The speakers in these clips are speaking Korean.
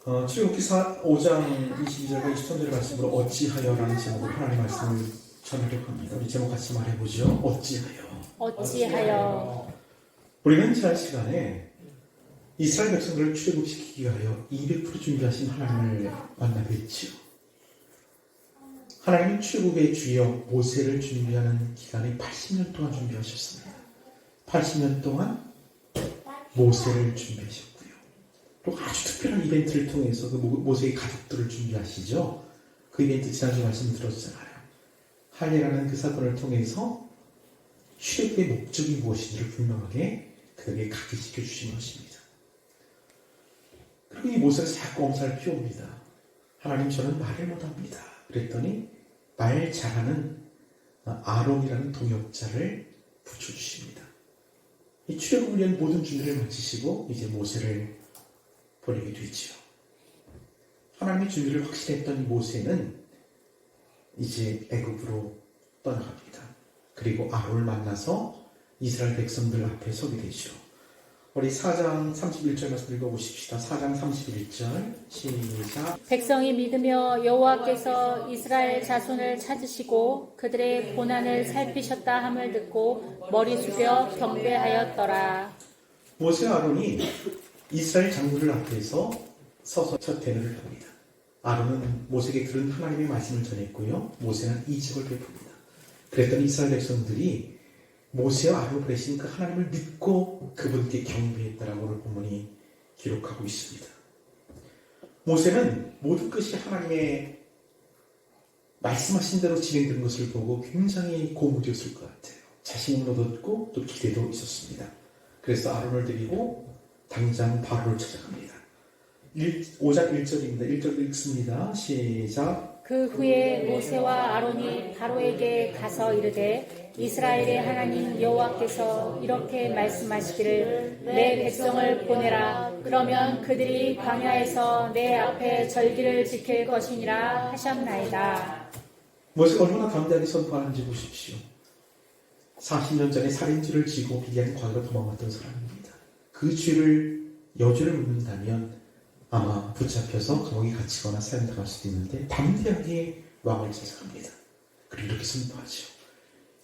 출애굽기 5장 22절과 23절의 말씀으로 어찌하여라는 제목으로 하나님의 말씀을 전하려고 합니다. 우리 제목 같이 말해보죠. 어찌하여. 우리는 지난 시간에 이스라엘 백성들을 출애굽시키기 위하여 200% 준비하신 하나님을 만나 뵀지요. 하나님은 출애굽의 주역 모세를 준비하는 기간에 80년 동안 준비하셨습니다. 80년 동안 모세를 준비하셨고요. 또 아주 특별한 이벤트를 통해서 그 모세의 가족들을 준비하시죠. 그 이벤트 지난주에 말씀 들었잖아요. 할례라는 그 사건을 통해서 출애굽의 목적이 무엇인지를 분명하게 그에게 각인시켜 주신 것입니다. 그리고 이 모세가 자꾸 엄살을 피웁니다. 하나님, 저는 말을 못합니다. 그랬더니 말 잘하는 아론이라는 동역자를 붙여주십니다. 이 출애굽을 위한 모든 준비를 마치시고 이제 모세를 보내게 되지요. 하나님의 준비를 확실히 했던 이 모세는 이제 애굽으로 떠나갑니다. 그리고 아론을 만나서 이스라엘 백성들 앞에 서게 되죠. 우리 4장 31절 말씀 읽어보십시다. 4장 31절 시작. 백성이 믿으며 여호와께서 이스라엘 자손을 찾으시고 그들의 고난을 살피셨다 함을 듣고 머리 숙여 경배하였더라. 모세와 아론이 이스라엘 장로들 앞에서 서서 첫 대면을 합니다. 아론은 모세에게 들은 하나님의 말씀을 전했고요. 모세는 이적을 베풉니다. 그랬더니 이스라엘 백성들이 모세와 아론을 보내신 그 하나님을 믿고 그분께 경배했다라고 오늘 본문이 기록하고 있습니다. 모세는 모든 것이 하나님의 말씀하신 대로 진행되는 것을 보고 굉장히 고무되었을 것 같아요. 자신감을 얻었고 또 기대도 있었습니다. 그래서 아론을 데리고 당장 바로를 찾아갑니다. 5장 1절입니다. 1절 읽습니다. 시작. 그 후에 모세와 아론이 바로에게 가서 이르되 이스라엘의 하나님 여호와께서 이렇게 말씀하시기를 내 백성을 보내라. 그러면 그들이 광야에서 내 앞에 절기를 지킬 것이니라 하셨나이다. 모세가 얼마나 담대하게 선포하는지 보십시오. 40년 전에 살인죄를 지고 미디안 광야로 도망갔던 사람입니다. 그 죄를 여죄를 묻는다면 아마 붙잡혀서 감옥에 갇히거나 살인당할 수도 있는데 담대하게 왕을 찾아갑니다. 그리고 이렇게 선포하죠.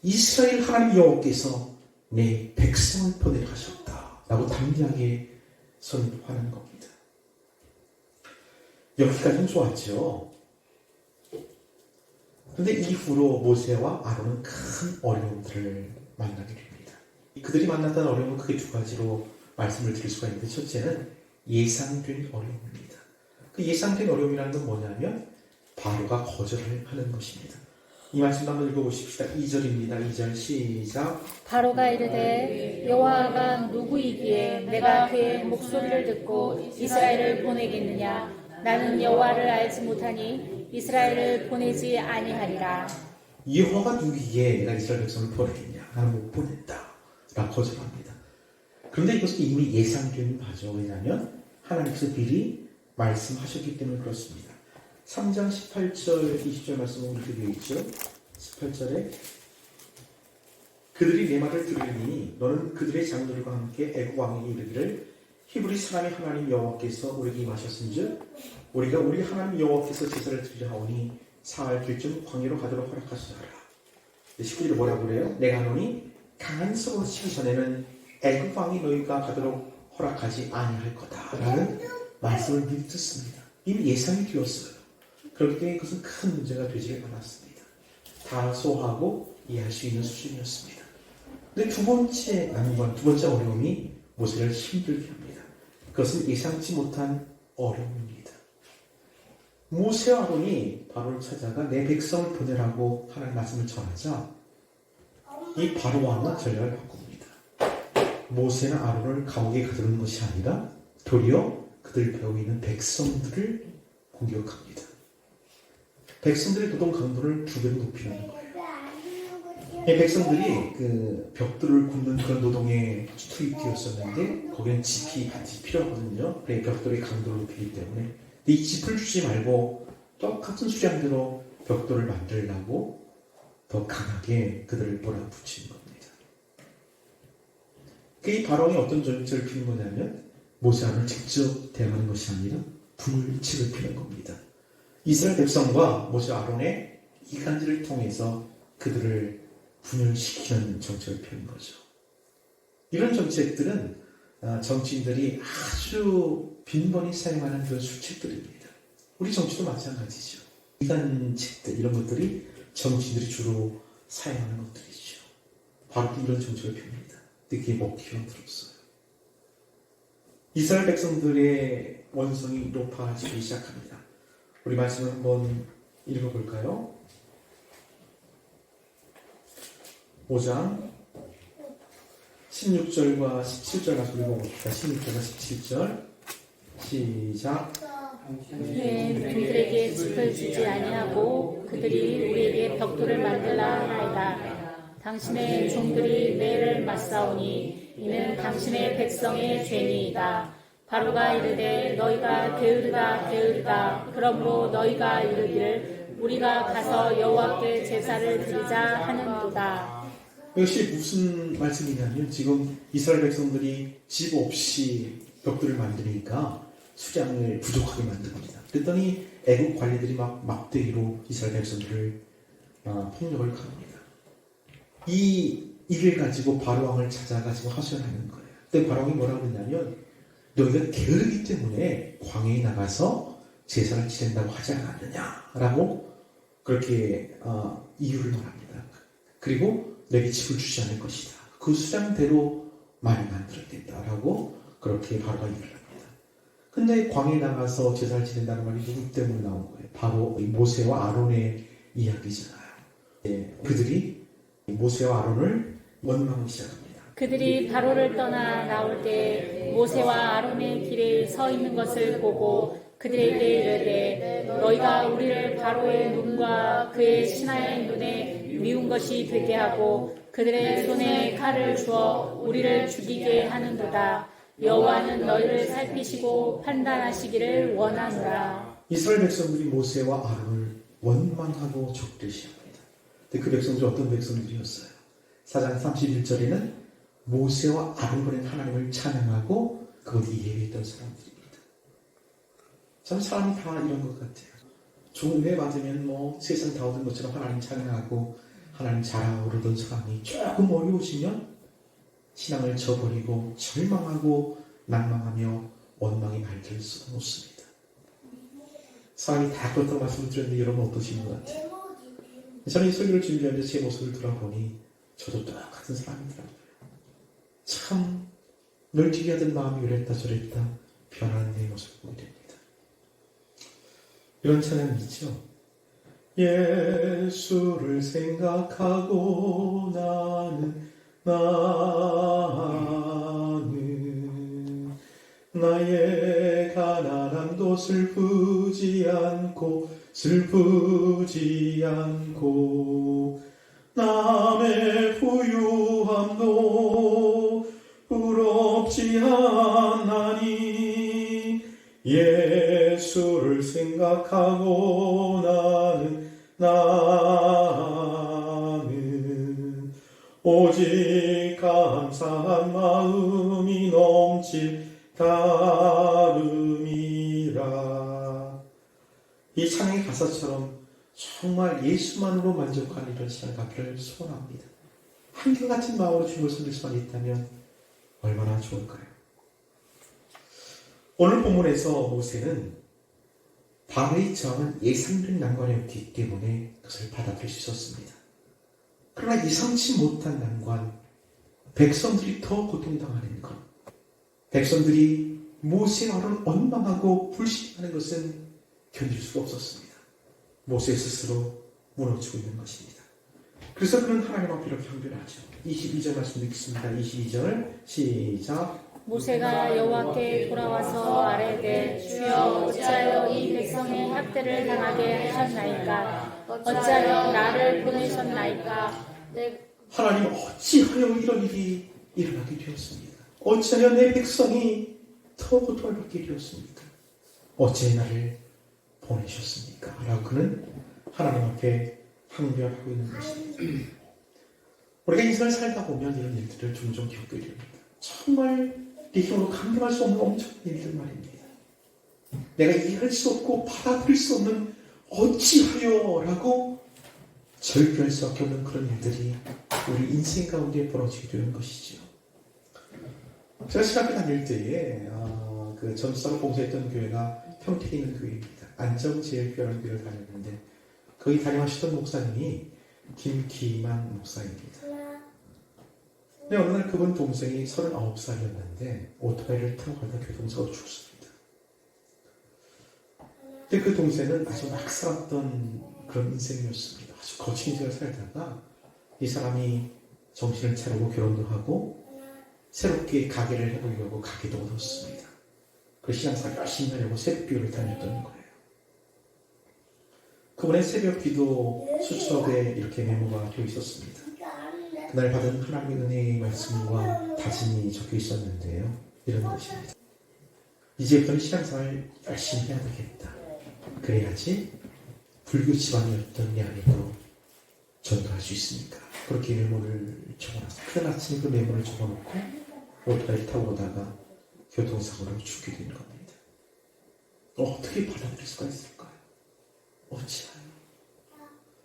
이스라엘 하나님 여호와께서 내 백성을 보내려 하셨다 라고 담대하게 선포하는 겁니다. 여기까지는 좋았죠. 그런데 이후로 모세와 아론은 큰 어려움들을 만나게 됩니다. 그들이 만났던 어려움은 크게 두 가지로 말씀을 드릴 수가 있는데, 첫째는 예상된 어려움입니다. 그 예상된 어려움이라는 건 뭐냐면 바로가 거절을 하는 것입니다. 이 말씀 한번 읽어보십시다. 2절입니다. 2절 시작. 바로가 이르되 여호와가 누구이기에 내가 그의 목소리를 듣고 이스라엘을 보내겠느냐. 나는 여호와를 알지 못하니 이스라엘을 보내지 아니하리라. 여호와가 누구이기에 내가 이스라엘 백성을 보내겠냐. 나는 못 보낸다 라고 거절합니다. 그런데 이것은 이미 예상된 바죠. 왜냐하면 하나님께서 미리 말씀하셨기 때문에 그렇습니다. 3장 18절 20절 말씀은 이렇게 되어 있죠. 18절에 그들이 내 말을 들으니 너는 그들의 장로들과 함께 애굽 왕에게 이르기를 히브리 사람의 하나님 여호와께서 우리에게 임하셨은즉 우리가 우리 하나님 여호와께서 제사를 드리려 하오니 사흘 길쯤 광야로 가도록 허락하시라. 19절에 뭐라고 그래요? 내가 하노니 강한 성으로 치기 전에는 애굽 왕이 너희가 가도록 허락하지 아니할 거다라는 말씀을 미리 듣습니다. 이미 예상이 되었어요. 그렇기 때문에 그것은 큰 문제가 되지 않았습니다. 다 소화하고 이해할 수 있는 수준이었습니다. 근데 두 번째 난관, 두 번째 어려움이 모세를 힘들게 합니다. 그것은 예상치 못한 어려움입니다. 모세와 아론이 바로를 찾아가 내 백성을 보내라고 하나님 말씀을 전하자 이 바로 왕은 전략을 바꿉니다. 모세나 아론을 감옥에 가두는 것이 아니라 도리어 그들 배후에 있는 백성들을 공격합니다. 백성들의 노동 강도를 2배로 높이는 거예요. 백성들이 그 벽돌을 굽는 그런 노동에 투입되었었는데 거기는 짚이 반드시 필요하거든요. 벽돌의 강도를 높이기 때문에 이 짚을 주지 말고 똑같은 수량대로 벽돌을 만들려고 더 강하게 그들을 몰아붙이는 겁니다. 이 발언이 어떤 정체를 피는 거냐면 모세와를 직접 대항하는 것이 아니라 불을 지르피는 겁니다. 이스라엘 백성과 모세 아론의 이간질을 통해서 그들을 분열시키는 정책을 펴는 거죠. 이런 정책들은 정치인들이 아주 빈번히 사용하는 그런 수칙들입니다. 우리 정치도 마찬가지죠. 이간책들 이런 것들이 정치인들이 주로 사용하는 것들이죠. 바로 이런 정책을 펴니다. 그게 먹히어 들었어요. 이스라엘 백성들의 원성이 높아지기 시작합니다. 우리 말씀을 한번 읽어볼까요? 5장 16절과 17절 가서 읽어봅시다. 16절과 17절 시작. 그들에게 짚을 주지 아니하고 그들이 우리에게 벽돌을 만들라 하나이다. 당신의 종들이 매를 맞사오니 이는 당신의 백성의 죄니이다. 바로가 이르되 너희가 게으르다 게으르다. 그러므로 너희가 이르기를 우리가 가서 여호와께 제사를 드리자 하는도다. 이것이 무슨 말씀이냐면 지금 이스라엘 백성들이 집 없이 벽돌을 만드니까 수량을 부족하게 만듭니다. 그랬더니 애국 관리들이 막대기로 이스라엘 백성들을 폭력을 가합니다. 이 일을 가지고 바로왕을 찾아가지고 하소연하는 거예요. 그때 바로왕이 뭐라고 했냐면 너희가 게으르기 때문에 광야에 나가서 제사를 지낸다고 하지 않았느냐라고 그렇게 이유를 말합니다. 그리고 내게 집을 주지 않을 것이다. 그 수량대로 많이 만들어야겠다라고 그렇게 바로가 얘기를 합니다. 근데 광야에 나가서 제사를 지낸다는 말이 누구 때문에 나온 거예요? 바로 모세와 아론의 이야기잖아요. 그들이 모세와 아론을 원망하기 시작합니다. 그들이 바로를 떠나 나올 때 모세와 아론의 길에 서 있는 것을 보고 그들에게 이르되 너희가 우리를 바로의 눈과 그의 신하의 눈에 미운 것이 되게 하고 그들의 손에 칼을 주어 우리를 죽이게 하는도다. 여호와는 너희를 살피시고 판단하시기를 원하노라. 이스라엘 백성들이 모세와 아론을 원망하고 적대시합니다. 근데 그 백성들이 어떤 백성들이었어요? 4장 31절에는 모세와 아론의 하나님을 찬양하고 그것이 예배했던 사람들입니다. 참 사람이 다 이런 것 같아요. 좋은 은혜 받으면 세상 다 얻은 것처럼 하나님 찬양하고 하나님 자랑으로던 사람이 조금 어려우시면 신앙을 저버리고 절망하고 낭망하며 원망이 발될 수가 없습니다. 사람이 다 그렇다고 말씀을 드렸는데 여러분 어떠신 것 같아요? 저는 이 설교를 준비하면서 제 모습을 돌아보니 저도 똑같은 사람이더라고요. 참 널뛰기 하던 마음이 이랬다 저랬다 변하는 내 모습을 보게 됩니다. 이런 찬양이 있죠. 예수를 생각하고 나는 나의 가난함도 슬프지 않고 남의 부유함도 부럽지 않나니 예수를 생각하고 나는 오직 감사한 마음이 넘칠 따름이라. 이 찬양의 가사처럼 정말 예수만으로 만족하는 이런 시간 갖기를 소원합니다. 한결같은 마음으로 주님을 섬길 수만 있다면 얼마나 좋을까요? 오늘 본문에서 모세는 바로의 저항은 예상된 난관이었기 때문에 그것을 받아들일 수 있었습니다. 그러나 예상치 못한 난관, 백성들이 더 고통당하는 것, 백성들이 모세와 아론을 원망하고 불신하는 것은 견딜 수가 없었습니다. 모세 스스로 무너지고 있는 것입니다. 그래서 그는 하나님 앞에 이렇게 항변하죠. 22절 말씀 읽겠습니다. 22절 시작. 모세가 여호와께 돌아와서 아뢰되 주여 어찌하여 이 백성의 학대를 당하게 하셨나이까? 어찌하여 나를 보내셨나이까? 하나님 어찌하여 이런 일이 일어나게 되었습니까? 어찌하여 내 백성이 더 고통을 받게 되었습니까? 어찌 나를 보내셨습니까? 라고 그는 하나님 앞에 항변하고 있는 것입니다. 우리가 인생을 살다 보면 이런 일들을 종종 겪게 됩니다. 정말 내 힘으로 감당할 수 없는 엄청난 일들 말입니다. 내가 이해할 수 없고 받아들일 수 없는 어찌하여 라고 절규할 수밖에 없는 그런 일들이 우리 인생 가운데 벌어지게 되는 것이죠. 제가 신학교 다닐 때에 그 전사로 봉사했던 교회가 평택에 있는 교회입니다. 안정제일교회라는 교회를 다녔는데 거기 다녀하시던 목사님이 김기만 목사입니다. 근데 어느 날 그분 동생이 39살이었는데 오토바이를 타고 가다 교통사고로 죽었습니다. 근데 그 동생은 아주 막 살았던 그런 인생이었습니다. 아주 거친 인생을 살다가 이 사람이 정신을 차리고 결혼도 하고 새롭게 가게를 해보려고 가게도 얻었습니다. 그 신앙생활 열심히 하려고 새벽기도를 다녔던 거예요. 그분의 새벽기도 수첩에 이렇게 메모가 되어 있었습니다. 그날 받은 하나님의 은혜의 말씀과 다짐이 적혀 있었는데요. 이런 것입니다. 이제부터는 신앙생활 열심히 해야 되겠다. 그래야지 불교 집안이었던 내 아내도 전도할 수 있으니까. 그렇게 메모를 적어놨어요. 그 아침에 그 메모를 적어놓고 오토바이를 타고 오다가 교통사고로 죽게 된 겁니다. 어떻게 받아들일 수가 있을까요? 어찌하여?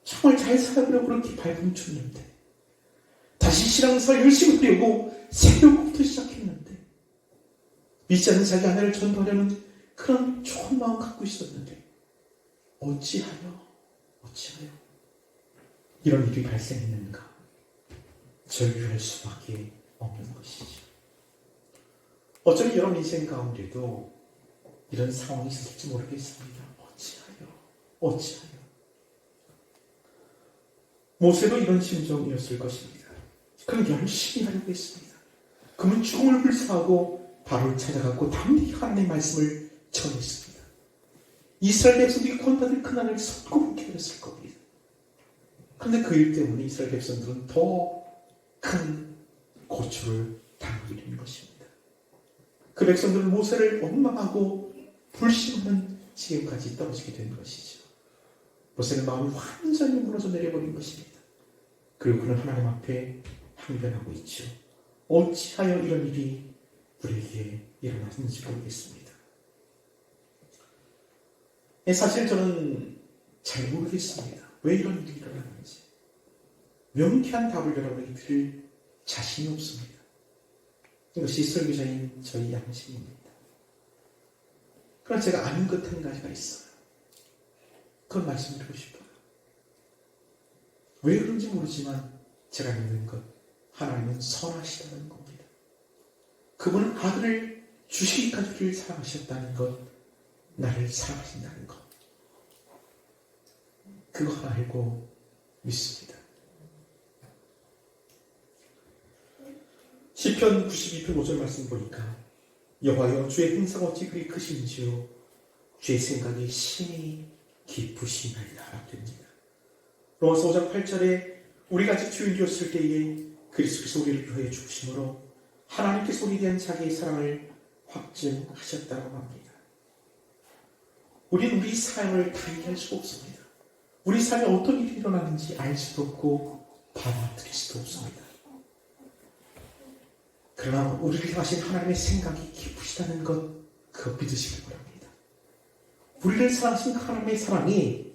정말 잘 살아보려고 그렇게 발버둥 쳤는데 다시 신앙생활 열심히 하려고 새벽부터 시작했는데 믿지 않는 자기 아내를 전도하려는 그런 좋은 마음 갖고 있었는데 어찌하여 이런 일이 발생했는가? 절규할 수밖에 없는 것이죠. 어쩌면 여러분 인생 가운데도 이런 상황이 있었을지 모르겠습니다. 어찌하여? 모세도 이런 심정이었을 것입니다. 그는 열심히 하려고 했습니다. 그는 죽음을 불사하고 바로를 찾아갔고 담대히 하나님의 말씀을 전했습니다. 이스라엘 백성들이 구원받을 그날을 손꼽은 기다렸을 겁니다. 그런데 그 일 때문에 이스라엘 백성들은 더 큰 고초를 당하게 된 것입니다. 그 백성들은 모세를 원망하고 불신하는 지경까지 떨어지게 된 것이죠. 모세는 마음이 완전히 무너져 내려버린 것입니다. 그리고 그는 하나님 앞에 항변하고 있죠. 어찌하여 이런 일이 우리에게 일어났는지 모르겠습니다. 사실 저는 잘 모르겠습니다. 왜 이런 일이 일어나는지. 명쾌한 답을 여러분에게 드릴 자신이 없습니다. 이것이 설교자인 저희 양심입니다. 그러나 제가 아는 것 한 가지가 있어요. 그건 말씀드리고 싶어요. 왜 그런지 모르지만 제가 믿는 것, 하나님은 선하시다는 겁니다. 그분은 아들을 주시기까지 우리를 사랑하셨다는 것, 나를 사랑하신다는 것. 그거 하나 알고 믿습니다. 시편 92편 5절 말씀 보니까 여호와여 주의 행사가 어찌 그리 크신지요 주의 생각이 심히 깊으시나이다 됩니다. 로마서 5장 8절에 우리가 아직 주인이었을 때에 그리스도께서 우리를 위하여 죽으심으로 하나님께서 우리에 대한 자기의 사랑을 확증하셨다고 합니다. 우리는 우리 삶을 다 이해할 수가 없습니다. 우리 삶에 어떤 일이 일어나는지 알 수도 없고 받아들일 수도 없습니다. 그러나 우리를 향하신 하나님의 생각이 깊으시다는 것, 그거 믿으시길 바랍니다. 우리를 사랑하신 하나님의 사랑이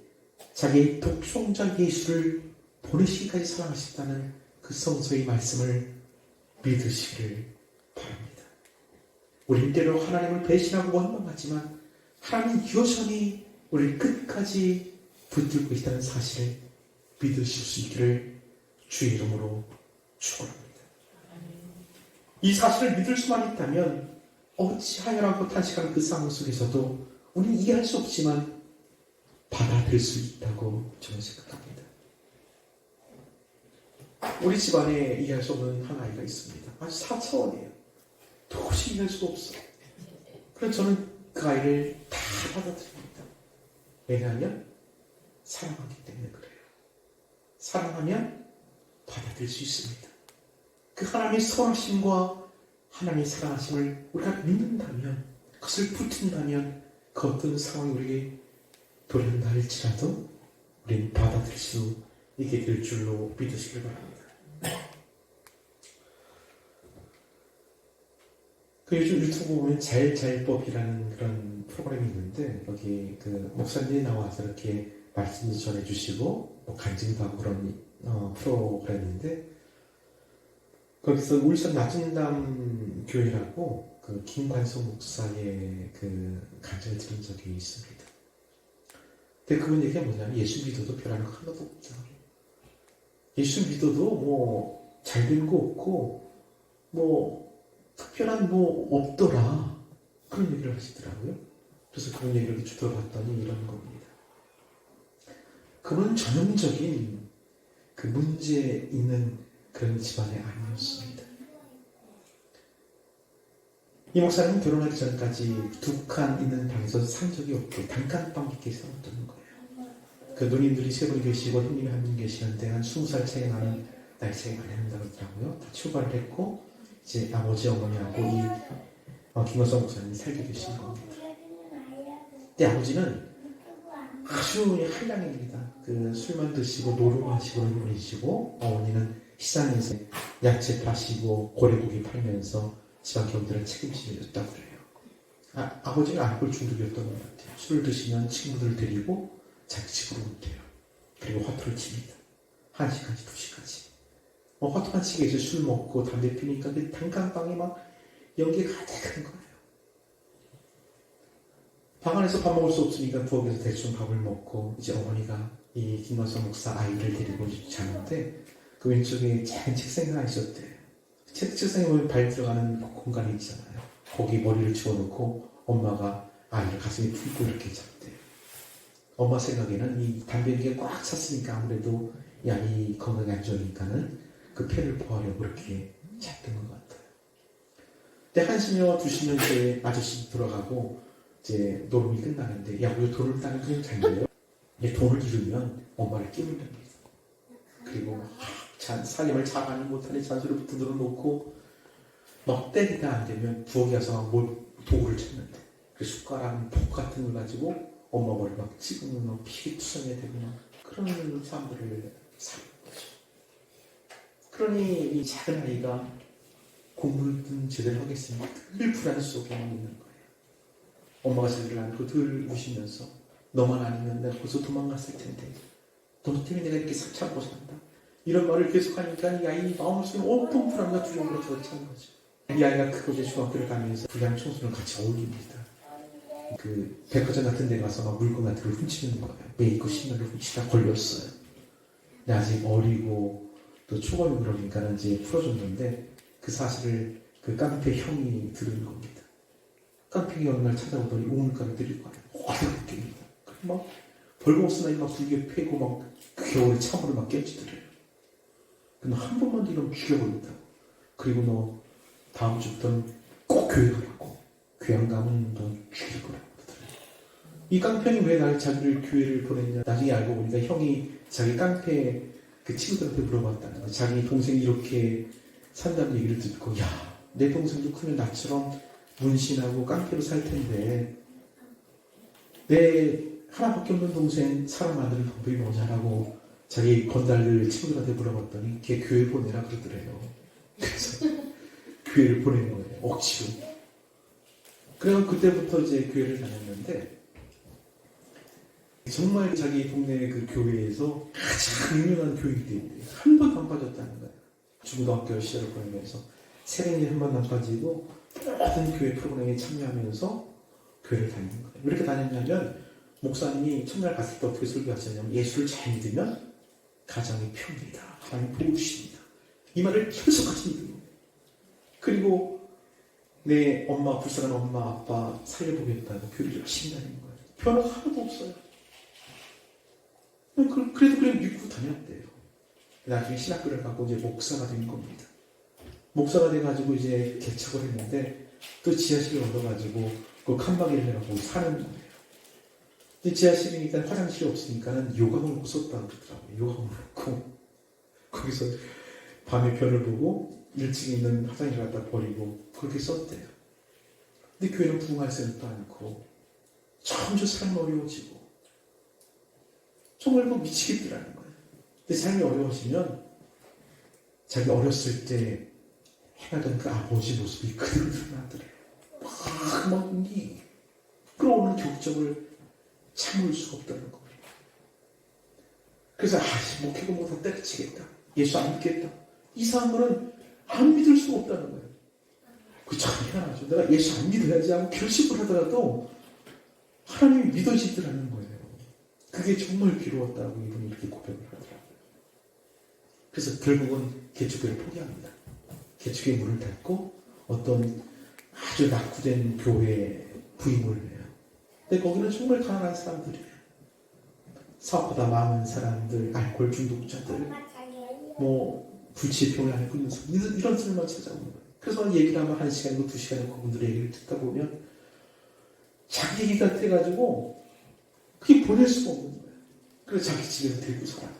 자기의 독생자 예수를 보내시기까지 사랑하셨다는 그 성서의 말씀을 믿으시기를 바랍니다. 우리는 때로 하나님을 배신하고 원망하지만 하나님은 여전히 우리를 끝까지 붙들고 있다는 사실을 믿으실 수 있기를 주의 이름으로 축원합니다. 이 사실을 믿을 수만 있다면 어찌하여라고 탄식하는 그 상황 속에서도 우리는 이해할 수 없지만 받아들일 수 있다고 저는 생각합니다. 우리 집안에 이해할 수 없는 한 아이가 있습니다. 아주 4차원이에요. 도저히 이해할 수가 없어. 그래서 저는 그 아이를 다 받아들입니다. 왜냐하면 사랑하기 때문에 그래요. 사랑하면 받아들일 수 있습니다. 그 하나님의 선하심과 하나님의 사랑하심을 우리가 믿는다면, 그것을 붙든다면 그 어떤 상황이 우리에게 도련다 할지라도 우리는 받아들일 수 있게 될 줄로 믿으시길 바랍니다. 그 요즘 유튜브 보면 잘잘법이라는 그런 프로그램이 있는데 여기 그 목사님이 나와서 이렇게 말씀도 전해주시고 뭐 간증도 하고 그런 프로그램인데 거기서 울산 나진담 교회라고 그 김관성 목사의 그 간증을 들은 적이 있습니다. 근데 그분 얘기가 뭐냐면 예수 믿어도 별하는 거 하나도 없다. 예수 믿어도 뭐 잘된 거 없고 뭐 특별한 뭐 없더라. 그런 얘기를 하시더라고요. 그래서 그런 얘기를 들어봤더니 이런 겁니다. 그분 전형적인 그 문제 있는 그런 집안의 아니었습니다. 이 목사님은 결혼하기 전까지 두 칸 있는 방에서 산 적이 없고 단칸방밖에 살았던 거예요. 그 누님들이 세 분 계시고 형님이 한 분 계시는데 한 20살 차이 나는 나이 차이가 많이 난다고 그러더라고요. 다 출가를 했고 이제 아버지 어머니하고 이 김원성 목사님이 살게 되신 겁니다. 근데 아버지는 아주 한량입니다. 그 술만 드시고 노름하시고 그러시고 어머니는 시장에서 야채 파시고 고래고기 팔면서 집안 경제를 책임지셨다고 그래요. 아버지는 알코올 중독이었던 것 같아요. 술을 드시면 친구들을 데리고 자기 집으로 온대요. 그리고 화투를 칩니다. 1시까지 2시까지. 화투만 치게 해서 술 먹고 담배 피니까 그 단칸방에 막 연기가 가득한 거예요. 방 안에서 밥 먹을 수 없으니까 부엌에서 대충 밥을 먹고 이제 어머니가 이 김관성 목사 아이를 데리고 자는데 그 왼쪽에 작은 책상이 하나 있었대요. 책상에 보면 발 들어가는 공간이 있잖아요. 거기 머리를 치워놓고 엄마가 아이를 가슴에 품고 이렇게 잤대요. 엄마 생각에는 이 담배 연기가 꽉 찼으니까 아무래도 이 아이 건강이 안 좋으니까는 그 폐를 보호하려고 그렇게 잤던 것 같아요. 근데 1시며 2시면 이제 아저씨 들어가고 이제 노름이 끝나는데 야 우리 돈을 따는 그냥 잔대요. 돈을 잃으면 엄마를 깨물랍니다. 그리고 살림을 잘하는 못하는 잔소리를 두드려 놓고 막 때리다 안 되면 부엌에 가서 뭘 도구를 찾는데 그 숟가락, 복 같은 걸 가지고 엄마 머리 막 찍으면 막 피가 투성이 되고 막 그런 사람들을 사는 거죠. 그러니 이 작은 아이가 공부를 제대로 하겠습니까? 늘 불안 속에만 있는 거예요. 엄마가 자기를 안고 늘 우시면서 너만 아니면 내가 벌써 도망갔을 텐데 너 때문에 내가 이렇게 참고 산다. 이런 말을 계속하니까 이 아이 마음속에 온통 불안과 두려움으로 가득 찬 거죠. 이 아이가 크고 이제 중학교를 가면서 불량 청소년 같이 어울립니다. 그 백화점 같은 데 가서 막 물건 같은 걸 훔치는 거예요. 메이크업 신발을 훔치다 걸렸어요. 근데 아직 어리고 또 초범이 그러니까는 이제 풀어줬는데 그 사실을 그 깡패 형이 들은 겁니다. 깡패 어느 날 찾아오더니 우물가를 들일 거예요. 화들짝 깹니다. 막 벌거벗은 아이 막 불게 패고 막 그 겨울에 참으로 막 깨지더래요. 근데 한 번만 더 이러면 죽여버린다고. 그리고 너 다음 주부터는 꼭 교회 가라고. 교회 안 가면 너 죽일 거라고 그러더래요. 이 깡패는 왜 날 자기를 교회를 보냈냐. 나중에 알고 보니까 형이 자기 깡패 그 친구들한테 물어봤다는 거예요. 자기 동생이 이렇게 산다는 얘기를 듣고 야, 내 동생도 크면 나처럼 문신하고 깡패로 살 텐데 내 하나밖에 없는 동생 사람 만드는 방법이 뭐냐라고 자기 건달들 친구들한테 물어봤더니 걔 교회 보내라 그러더래요. 그래서 교회를 보낸 거예요. 억지로. 그래서 그때부터 이제 교회를 다녔는데 정말 자기 동네 그 교회에서 가장 유명한 교육들인데 한 번도 안 빠졌다는 거예요. 중고등학교 시절을 보내면서 새내기 한 번도 안 빠지고 모든 교회 프로그램에 참여하면서 교회를 다니는 거예요. 왜 이렇게 다녔냐면 목사님이 첫날 갔을 때 어떻게 설교하셨냐면 예수를 잘 믿으면 가정이 평이다. 하나님 도우십니다. 이 말을 계속까지 믿는 거예요. 그리고 내 엄마, 불쌍한 엄마, 아빠 살려보겠다고 교회를 열심히 다니는 거예요. 변화가 하나도 없어요. 그래도 그냥 믿고 다녔대요. 나중에 신학교를 가고 이제 목사가 된 겁니다. 목사가 돼가지고 이제 개척을 했는데 또 지하실을 얻어가지고 그 칸막이를 해갖고 사는 거예요. 근데 지하실이니까 화장실이 없으니까는 요강을 못 썼다고 그러더라고요. 요강을 놓고 거기서 밤에 별을 보고 1층에 있는 화장실 갖다 버리고 그렇게 썼대요. 근데 교회는 부흥할 생각도 않고 점점 삶이 어려워지고 정말 미치겠더라는 거예요. 근데 삶이 어려워지면 자기 어렸을 때 행하던 그 아버지 모습이 그대로 드러나더래요. 막 끌어오는 격정을 참을 수가 없다는 거예요. 그래서 목회고 뭐 다 때려치겠다. 예수 안 믿겠다. 이상한 거는 안 믿을 수가 없다는 거예요. 그 참 희한하죠. 내가 예수 안 믿어야지 하고 결심을 하더라도 하나님이 믿어지더라는 거예요. 그게 정말 괴로웠다고 이분이 이렇게 고백을 하더라고요. 그래서 결국은 개척교회를 포기합니다. 개척교회 문을 닫고 어떤 아주 낙후된 교회에 부임을 해요. 근데 거기는 정말 가난한 사람들이에요. 사업하다 망한 사람들, 알코올 중독자들, 불치병을 앓고 있는 사람, 이런 사람만 찾아오는 거예요. 그래서 얘기를 하면 1시간이고 2시간이고 그분들의 얘기를 듣다 보면 자기 얘기 같아가지고 그게 보낼 수가 없는 거예요. 그래서 자기 집에서 데리고 살아요.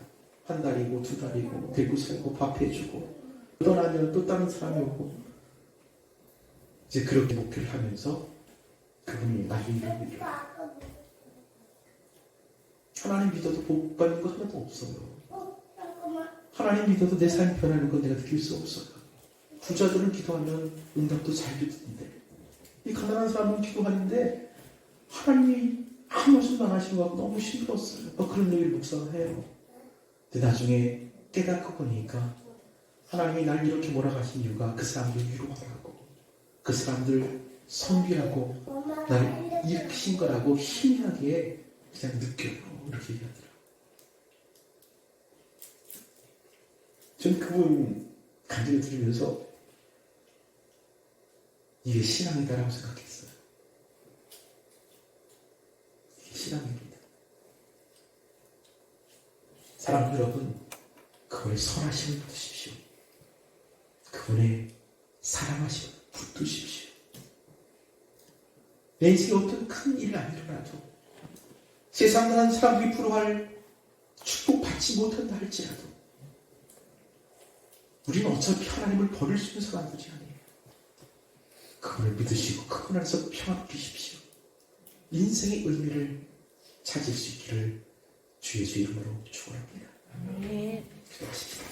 한 달이고 2달이고 데리고 살고 밥 해주고 떠나면 또 다른 사람이 오고 이제 그렇게 목표를 하면서 그분이 나중에 이런 얘기를 해요. 하나님 믿어도 복 받는 거 하나도 없어요. 하나님 믿어도 내 삶이 변하는 건 내가 느낄 수 없어요. 부자들은 기도하면 응답도 잘 듣는데 이 가난한 사람은 기도하는데 하나님이 아무 말씀도 안 하시는 것 같고 너무 힘들었어요. 그런 얘기를 묵상을 해요. 근데 나중에 깨닫고 보니까 하나님이 날 이렇게 몰아가신 이유가 그 사람들 위로하라고, 그 사람들 섬기라고 나를 일으키신 거라고 희미하게 그냥 느껴요. 이렇게 얘기하더라고요. 전 그분 간증을 들으면서 이게 신앙이다라고 생각했어요. 이게 신앙입니다. 사랑하는 여러분, 그분의 선하심을 붙드십시오. 그분의 사랑하심을 붙드십시오. 내 인생에 어떤 큰 일이 안 일어나도 세상 다른 사람들이 부러워할 축복받지 못한다 할지라도 우리는 어차피 하나님을 버릴 수 있는 사람들이 아니에요. 그분을 믿으시고 그분 안에서 평안 누리십시오. 인생의 의미를 찾을 수 있기를 주의 이름으로 축원합니다. 네. 기도하십시다.